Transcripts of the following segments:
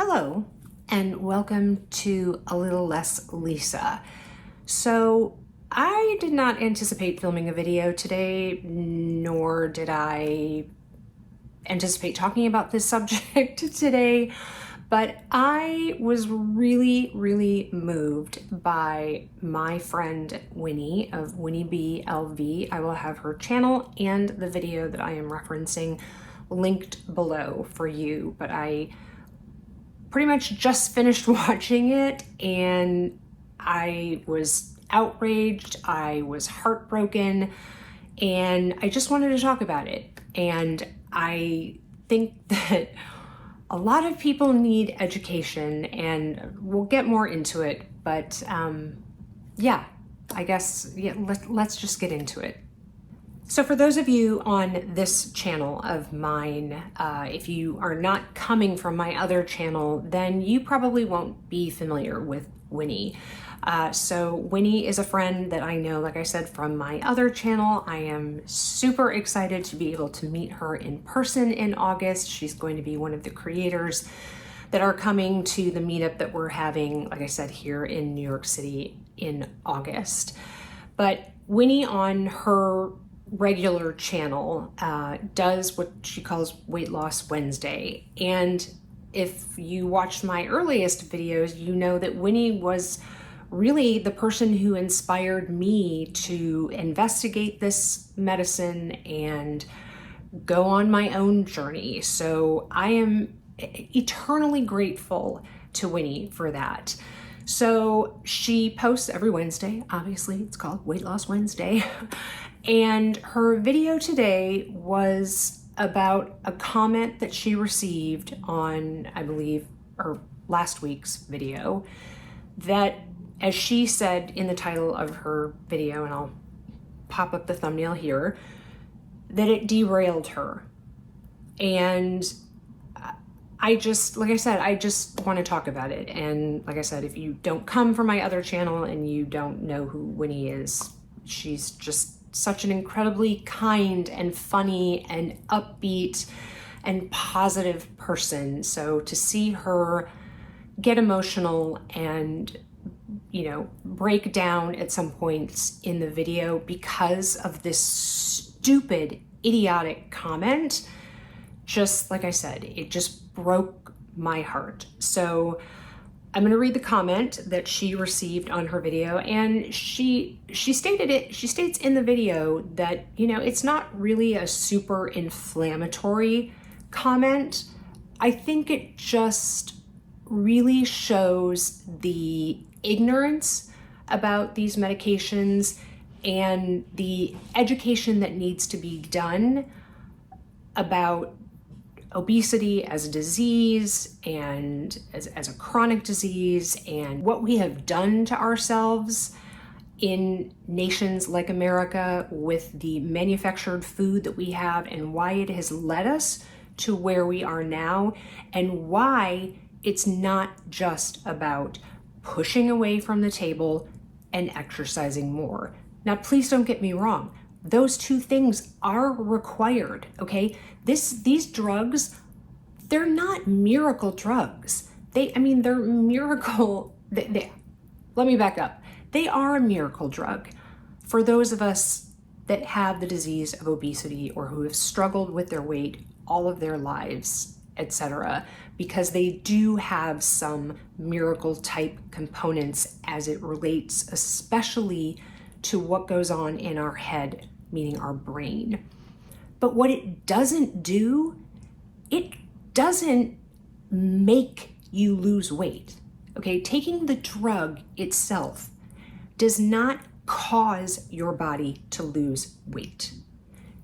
Hello, and welcome to A Little Less Lisa. So I did not anticipate filming a video today, nor did I anticipate talking about this subject today, but I was really moved by my friend Winnie of Winnie BLV. I will have her channel and the video that I am referencing linked below for you, but I pretty much just finished watching it and I was outraged, I was heartbroken, and I just wanted to talk about it. And I think that a lot of people need education, and we'll get more into it, but yeah, I guess let's just get into it. So for those of you on this channel of mine, if you are not coming from my other channel, then you probably won't be familiar with Winnie. So Winnie is a friend that I know, like I said, from my other channel. I am super excited to be able to meet her in person in August. She's going to be one of the creators that are coming to the meetup that we're having, like I said, here in New York City in August. But Winnie on her regular channel does what she calls Weight Loss Wednesday. And if you watched my earliest videos, you know that Winnie was really the person who inspired me to investigate this medicine and go on my own journey. So I am eternally grateful to Winnie for that. So she posts every Wednesday. Obviously, it's called Weight Loss Wednesday. And her video today was about a comment that she received on, I believe, or last week's video, that, as she said in the title of her video, and I'll pop up the thumbnail here, that it derailed her. And I just, like I said, I just want to talk about it. And like I said, if you don't come from my other channel and you don't know who Winnie is, she's just such an incredibly kind and funny and upbeat and positive person. So to see her get emotional and, you know, break down at some points in the video because of this stupid, idiotic comment, just like I said, it just broke my heart. So I'm going to read the comment that she received on her video, and she states in the video that, you know, it's not really a super inflammatory comment. I think it just really shows the ignorance about these medications and the education that needs to be done about obesity as a disease and as a chronic disease, and what we have done to ourselves in nations like America with the manufactured food that we have, and why it has led us to where we are now, and why it's not just about pushing away from the table and exercising more. Now, please don't get me wrong. Those two things are required, okay? These drugs, they're not miracle drugs. They're miracle, let me back up. They are a miracle drug for those of us that have the disease of obesity or who have struggled with their weight all of their lives, etc., because they do have some miracle type components as it relates especially to what goes on in our head, meaning our brain. But what it doesn't do, it doesn't make you lose weight, okay? Taking the drug itself does not cause your body to lose weight.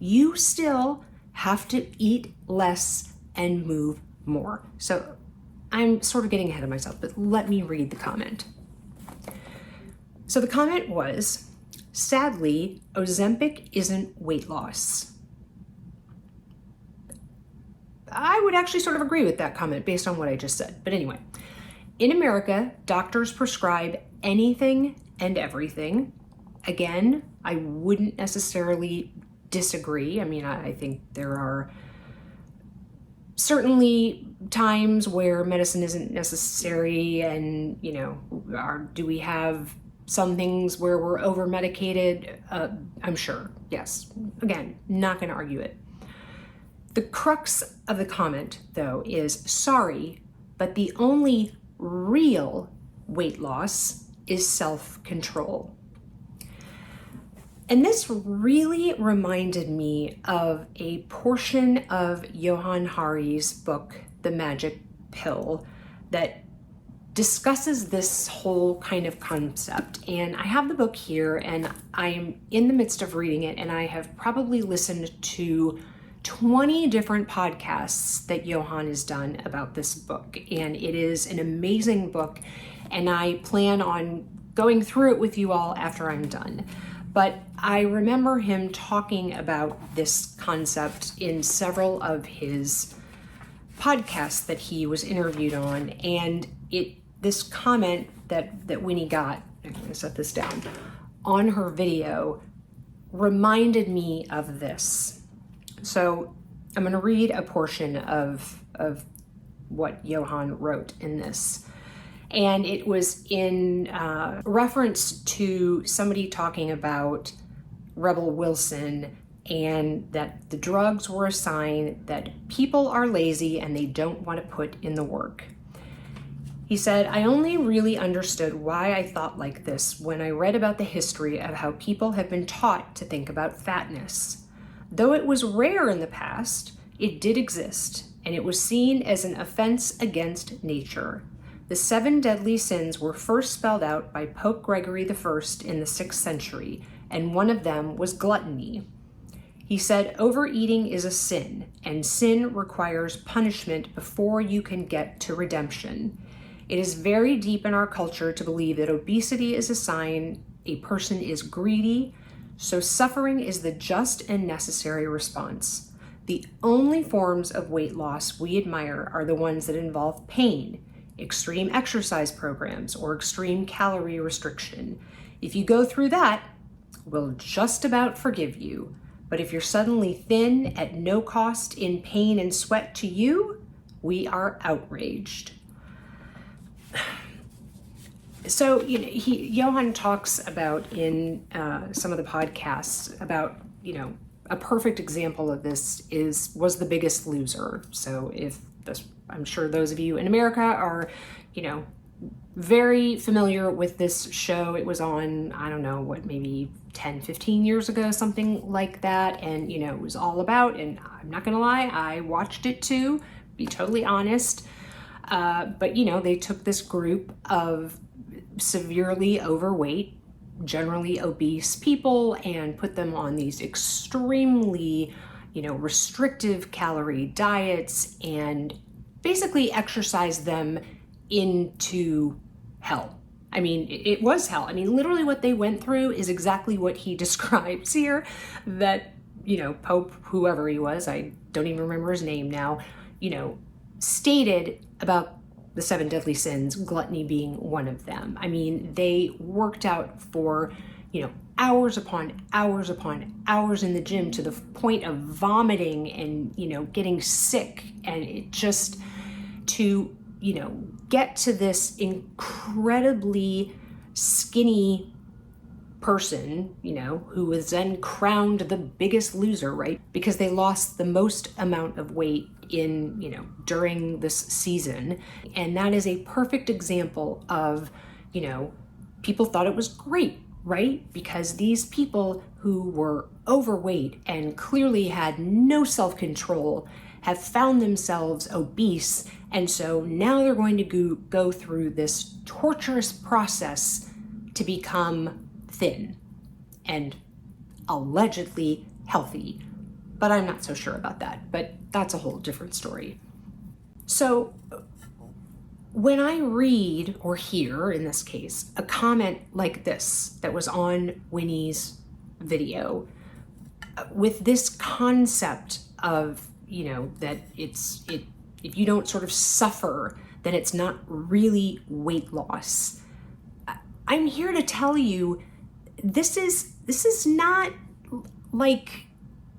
You still have to eat less and move more. So I'm sort of getting ahead of myself, but let me read the comment. So the comment was, sadly, Ozempic isn't weight loss. I would actually sort of agree with that comment based on what I just said. But anyway, in America, doctors prescribe anything and everything. Again, I wouldn't necessarily disagree. I mean, I think there are certainly times where medicine isn't necessary, and do we have some things where we're over medicated? I'm sure, yes. Again, not going to argue it. The crux of the comment, though, is sorry, but the only real weight loss is self-control. And this really reminded me of a portion of Johann Hari's book, The Magic Pill, that discusses this whole kind of concept. And I have the book here, and I'm in the midst of reading it, and I have probably listened to 20 different podcasts that Johann has done about this book. And it is an amazing book, and I plan on going through it with you all after I'm done. But I remember him talking about this concept in several of his podcasts that he was interviewed on, and this comment that Winnie got, I'm going to set this down, on her video reminded me of this. So I'm going to read a portion of what Johann wrote in this. And it was in reference to somebody talking about Rebel Wilson, and that the drugs were a sign that people are lazy and they don't want to put in the work. He said, I only really understood why I thought like this when I read about the history of how people have been taught to think about fatness. Though it was rare in the past, it did exist, and it was seen as an offense against nature. The 7 deadly sins were first spelled out by Pope Gregory I in the 6th century, and one of them was gluttony. He said, overeating is a sin, and sin requires punishment before you can get to redemption. It is very deep in our culture to believe that obesity is a sign a person is greedy, so suffering is the just and necessary response. The only forms of weight loss we admire are the ones that involve pain, extreme exercise programs, or extreme calorie restriction. If you go through that, we'll just about forgive you. But if you're suddenly thin at no cost in pain and sweat to you, we are outraged. So, Johann talks about in some of the podcasts about, a perfect example of this was The Biggest Loser. So I'm sure those of you in America are, very familiar with this show. It was on, I don't know, maybe 10, 15 years ago, something like that. And, it was all about, and I'm not going to lie, I watched it too, be totally honest. But, they took this group of severely overweight, generally obese people and put them on these extremely, restrictive calorie diets and basically exercised them into hell. I mean, it was hell. I mean, literally what they went through is exactly what he describes here, that, Pope, whoever he was, I don't even remember his name now, stated about the 7 deadly sins, gluttony being one of them. I mean, they worked out for, hours upon hours upon hours in the gym to the point of vomiting and, getting sick. And it just to, get to this incredibly skinny person, who was then crowned the biggest loser, right? Because they lost the most amount of weight in, during this season. And that is a perfect example of, people thought it was great, right? Because these people who were overweight and clearly had no self-control have found themselves obese. And so now they're going to go through this torturous process to become thin and allegedly healthy. But I'm not so sure about that, but that's a whole different story. So when I read or hear, in this case, a comment like this that was on Winnie's video with this concept of, that if you don't sort of suffer, then it's not really weight loss. I'm here to tell you, this is not like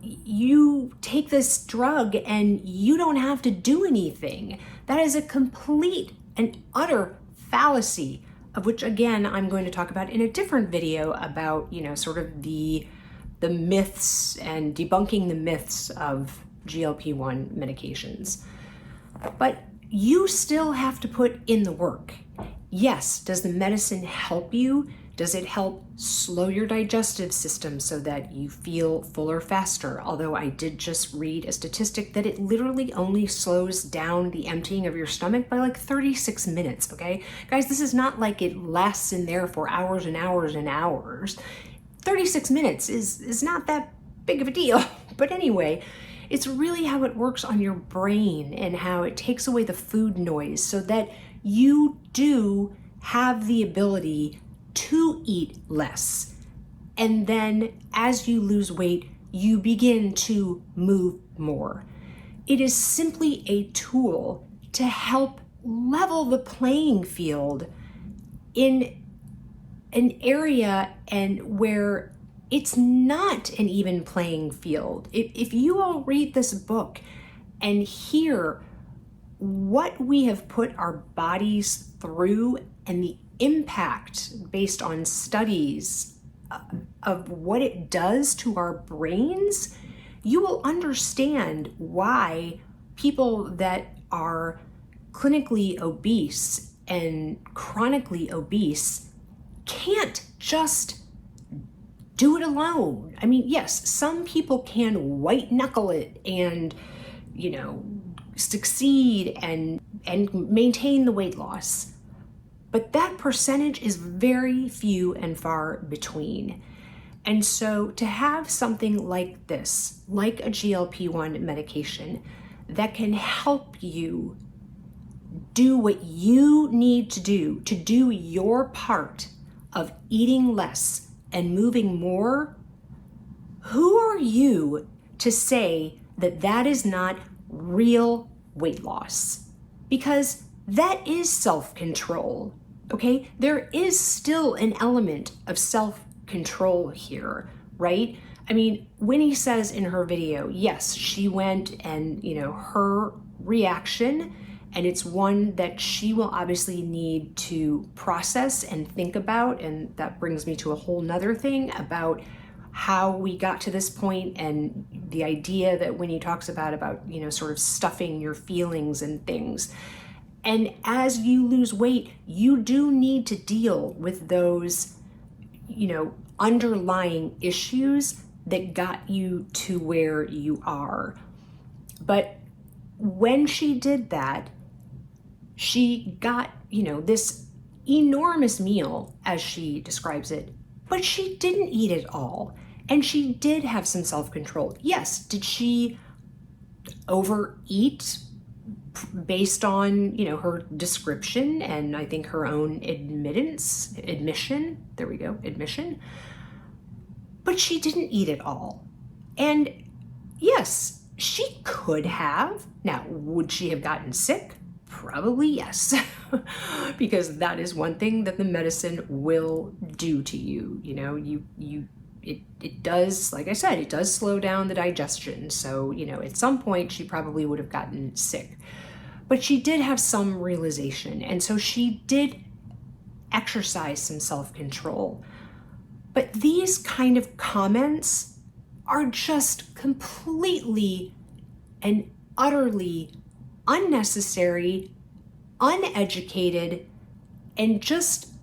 you take this drug and you don't have to do anything. That is a complete and utter fallacy, of which again I'm going to talk about in a different video about, sort of the myths and debunking the myths of GLP-1 medications. But you still have to put in the work. Yes, does the medicine help you? Does it help slow your digestive system so that you feel fuller faster? Although I did just read a statistic that it literally only slows down the emptying of your stomach by like 36 minutes, okay? Guys, this is not like it lasts in there for hours and hours and hours. 36 minutes is not that big of a deal. But anyway, it's really how it works on your brain and how it takes away the food noise so that you do have the ability to eat less. And then as you lose weight, you begin to move more. It is simply a tool to help level the playing field in an area and where it's not an even playing field. If you all read this book and hear what we have put our bodies through and the impact based on studies of what it does to our brains, you will understand why people that are clinically obese and chronically obese can't just do it alone. I mean, yes, some people can white knuckle it and, succeed and maintain the weight loss. But that percentage is very few and far between. And so to have something like this, like a GLP-1 medication that can help you do what you need to do your part of eating less and moving more, who are you to say that that is not real weight loss? Because that is self-control, okay? There is still an element of self-control here, right? I mean, Winnie says in her video, yes, she went and, her reaction, and it's one that she will obviously need to process and think about. And that brings me to a whole nother thing about how we got to this point and the idea that Winnie talks about, sort of stuffing your feelings and things. And as you lose weight, you do need to deal with those, underlying issues that got you to where you are. But when she did that, she got, this enormous meal, as she describes it, but she didn't eat it all. And she did have some self-control. Yes, did she overeat based on, her description and I think her own admission? But she didn't eat it all. And yes, she could have. Now, would she have gotten sick? Probably yes, because that is one thing that the medicine will do to you. It does, like I said, it does slow down the digestion. So, at some point she probably would have gotten sick, but she did have some realization. And so she did exercise some self-control. But these kind of comments are just completely and utterly unnecessary, uneducated, and just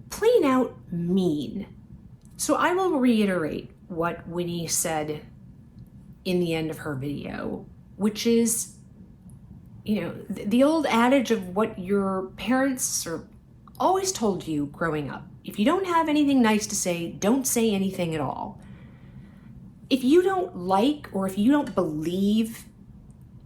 plain out mean. So I will reiterate what Winnie said in the end of her video, which is, the old adage of what your parents always told you growing up. If you don't have anything nice to say, don't say anything at all. If you don't like or if you don't believe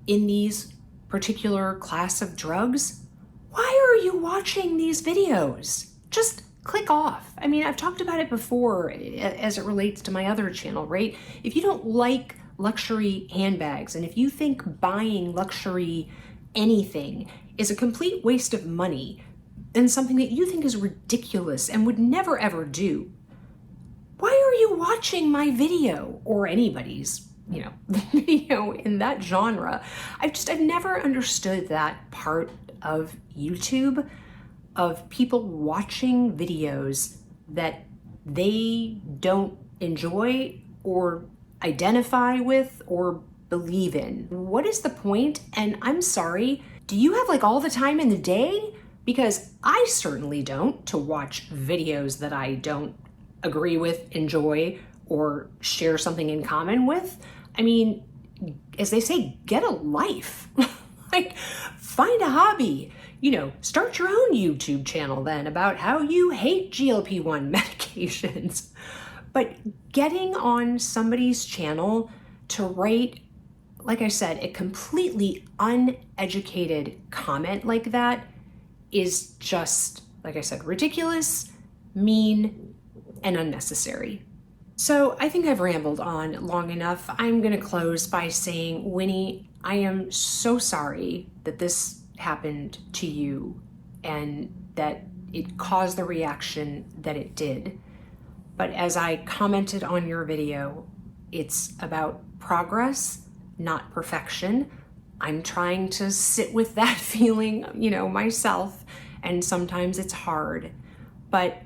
in these particular class of drugs, why are you watching these videos? Just click off. I mean, I've talked about it before as it relates to my other channel, right? If you don't like luxury handbags and if you think buying luxury anything is a complete waste of money and something that you think is ridiculous and would never ever do, why are you watching my video or anybody's you know, video in that genre. I've never understood that part of YouTube, of people watching videos that they don't enjoy or identify with or believe in. What is the point? And I'm sorry, do you have like all the time in the day? Because I certainly don't, to watch videos that I don't agree with, enjoy, or share something in common with. I mean, as they say, get a life. Like, find a hobby. You know, start your own YouTube channel then about how you hate GLP-1 medications. But getting on somebody's channel to write, like I said, a completely uneducated comment like that is just, like I said, ridiculous, mean, and unnecessary. So I think I've rambled on long enough. I'm gonna close by saying, Winnie, I am so sorry that this happened to you and that it caused the reaction that it did. But as I commented on your video, it's about progress, not perfection. I'm trying to sit with that feeling, you know, myself, and sometimes it's hard. But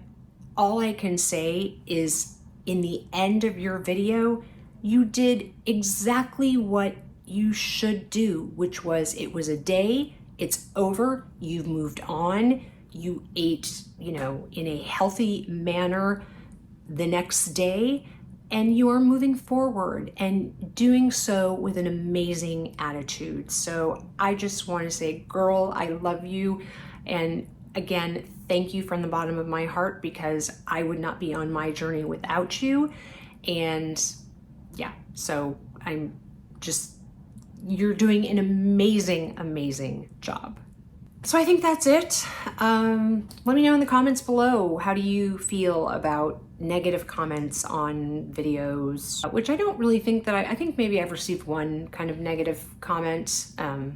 all I can say is, in the end of your video, you did exactly what you should do, which was, it was a day, it's over, you've moved on, you ate, you know, in a healthy manner the next day, and you are moving forward and doing so with an amazing attitude. So I just want to say, girl, I love you. And again, thank you from the bottom of my heart, because I would not be on my journey without you. And yeah, so you're doing an amazing, amazing job. So I think that's it. Let me know in the comments below, how do you feel about negative comments on videos, which I don't really think that I think maybe I've received one kind of negative comment. I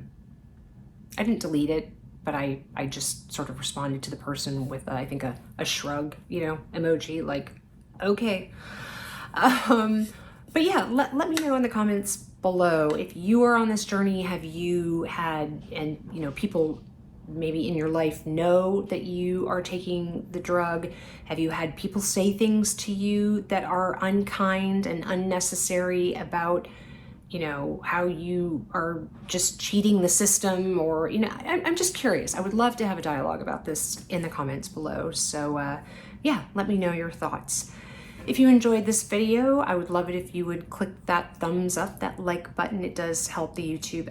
didn't delete it, but I just sort of responded to the person with, I think, a shrug, you know, emoji, like, okay. But yeah, let me know in the comments below, if you are on this journey, have you had, and you know, people maybe in your life know that you are taking the drug? Have you had people say things to you that are unkind and unnecessary about, you know, how you are just cheating the system? Or, you know, I'm just curious. I would love to have a dialogue about this in the comments below. So yeah, let me know your thoughts. If you enjoyed this video, I would love it if you would click that thumbs up, that like button. It does help the YouTube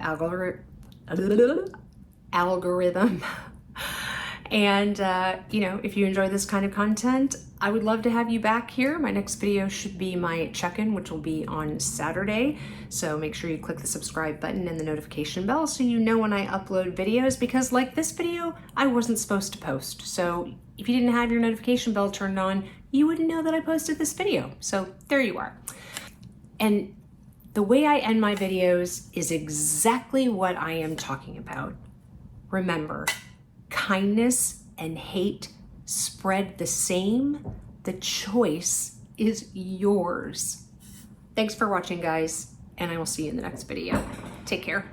algorithm. And you know, if you enjoy this kind of content, I would love to have you back here. My next video should be my check-in, which will be on Saturday. So make sure you click the subscribe button and the notification bell so you know when I upload videos, because like this video, I wasn't supposed to post. So if you didn't have your notification bell turned on, you wouldn't know that I posted this video. So there you are. And the way I end my videos is exactly what I am talking about. Remember, kindness and hate spread the same. The choice is yours. Thanks for watching, guys, and I will see you in the next video. Take care.